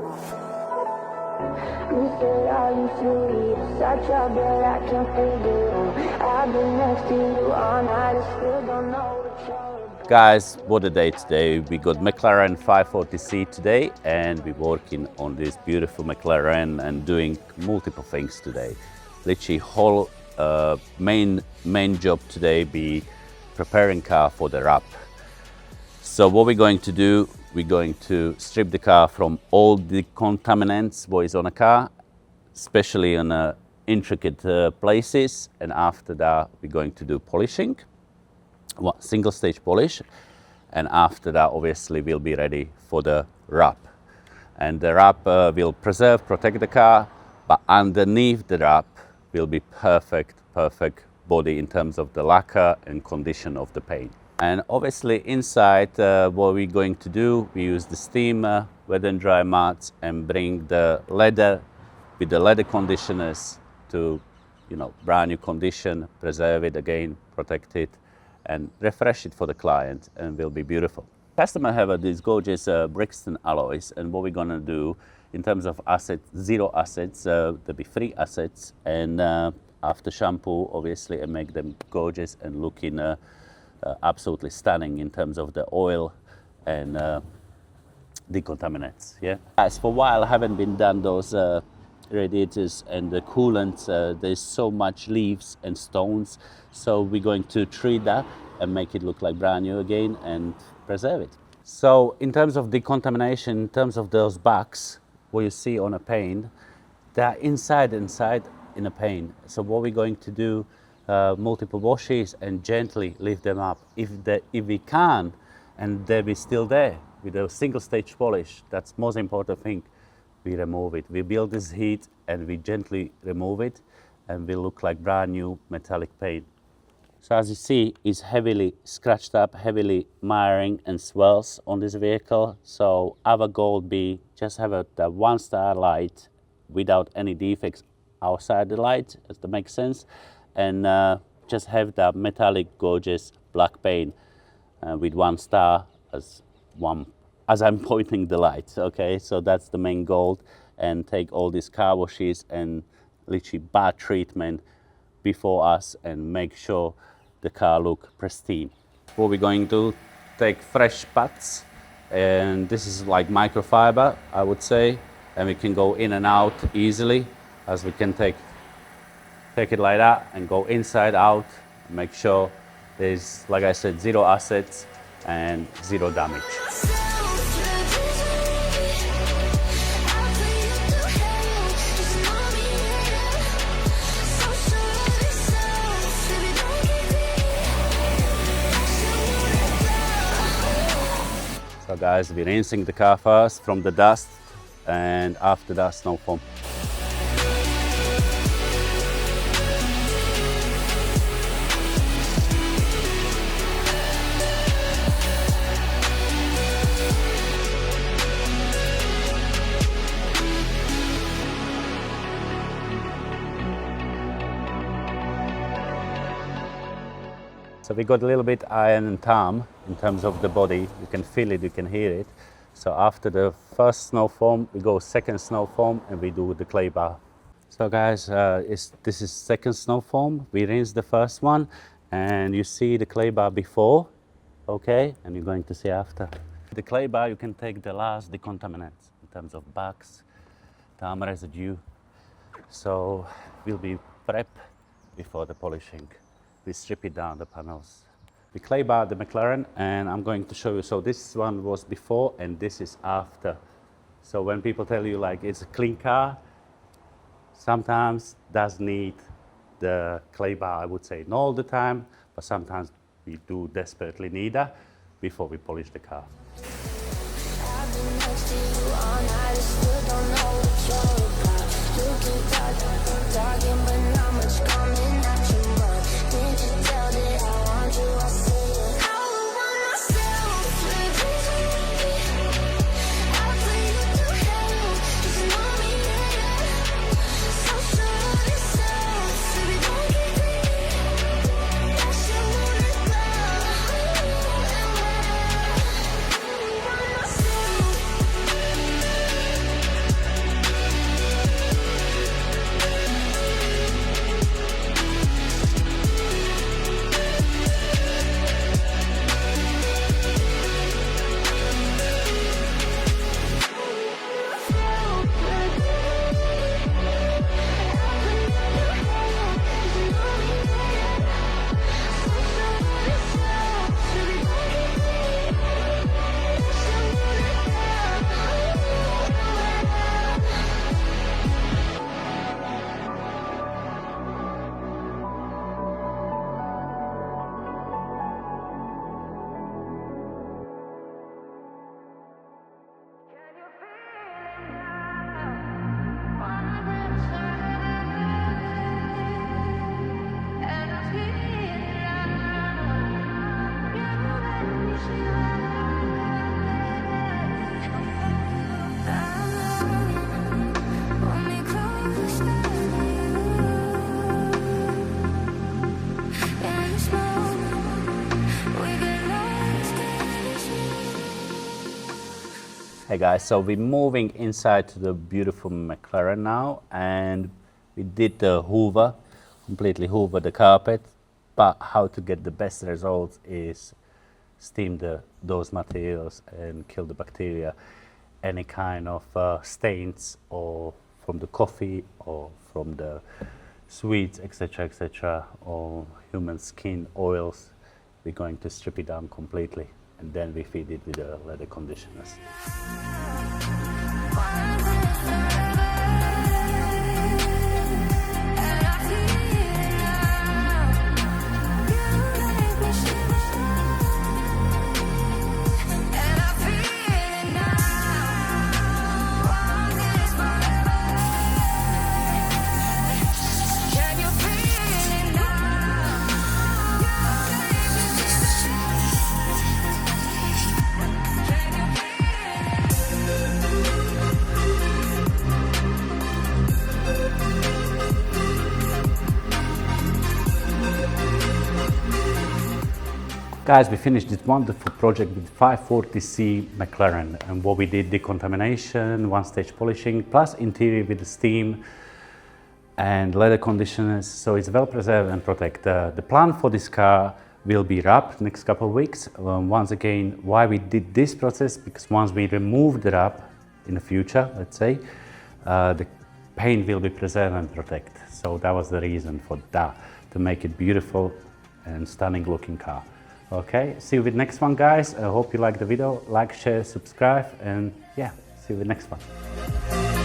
You said I used to eat such a bill I can't figure out. I've been next to you all night, I still don't know what you're about. Guys, what a day today. We got McLaren 540C today and we're working on this beautiful McLaren and doing multiple things today. Literally whole main job today be preparing car for the wrap. So what we're going to do, we're going to strip the car from all the contaminants what is on a car, especially on intricate places, and after that we're going to do polishing, single stage polish, and after that obviously we'll be ready for the wrap. And the wrap will preserve, protect the car, but underneath the wrap will be perfect body in terms of the lacquer and condition of the paint. And obviously inside what we're going to do, we use the steam wet and dry mats and bring the leather with the leather conditioners to, you know, brand new condition, preserve it again, protect it and refresh it for the client, and will be beautiful. Customer have these gorgeous Brixton alloys, and what we're gonna do in terms of assets, zero assets, there'll be 3 assets, and after shampoo obviously, and make them gorgeous and looking absolutely stunning in terms of the oil and decontaminants. Yeah. As for a while, I haven't been done those radiators and the coolants. There's so much leaves and stones, so we're going to treat that and make it look like brand new again and preserve it. So in terms of decontamination, in terms of those bags what you see on a paint, they're inside in a paint. So what we're going to do, multiple washes and gently lift them up. If we can, and they'll be still there with a single stage polish, that's most important thing. We remove it. We build this heat and we gently remove it, and we look like brand new metallic paint. So as you see, it's heavily scratched up, heavily miring and swirls on this vehicle. So our goal be just have a 1-star light without any defects outside the light, as that makes sense. And just have that metallic gorgeous black paint with 1 star as I'm pointing the light. Okay, so that's the main goal, and take all these car washes and literally bad treatment before us and make sure the car look pristine. What we're going to take fresh pads, and this is like microfiber I would say, and we can go in and out easily, as we can take it like that and go inside out, make sure there's, like I said, 0 assets and 0 damage. So guys, we're rinsing the car first from the dust, and after that snow foam. So we got a little bit iron and tar in terms of the body. You can feel it, you can hear it. So after the first snow foam, we go second snow foam and we do the clay bar. So guys, this is second snow foam. We rinse the first one and you see the clay bar before, okay? And you're going to see after. The clay bar, you can take the last decontaminants in terms of bugs, tar residue. So we'll be prep before the polishing. We strip it down, the panels. We clay bar the McLaren, and I'm going to show you. So this one was before and this is after. So when people tell you like it's a clean car, sometimes does need the clay bar, I would say not all the time, but sometimes we do desperately need that before we polish the car. Hey guys, so we're moving inside to the beautiful McLaren now, and we did the hoover, completely hoover the carpet, but how to get the best results is steam those materials and kill the bacteria, any kind of stains or from the coffee or from the sweets, etc., or human skin oils. We're going to strip it down completely, and then we feed it with the leather conditioners. Guys, we finished this wonderful project with 540C McLaren, and what we did, decontamination, one-stage polishing, plus interior with the steam and leather conditioners, so it's well preserved and protect. The plan for this car will be wrapped next couple of weeks. Once again, why we did this process, because once we remove the wrap in the future, let's say, the paint will be preserved and protect. So that was the reason for that, to make it beautiful and stunning looking car. Okay, see you with next one, guys. I hope you like the video. Like, share, subscribe, and yeah, see you with next one.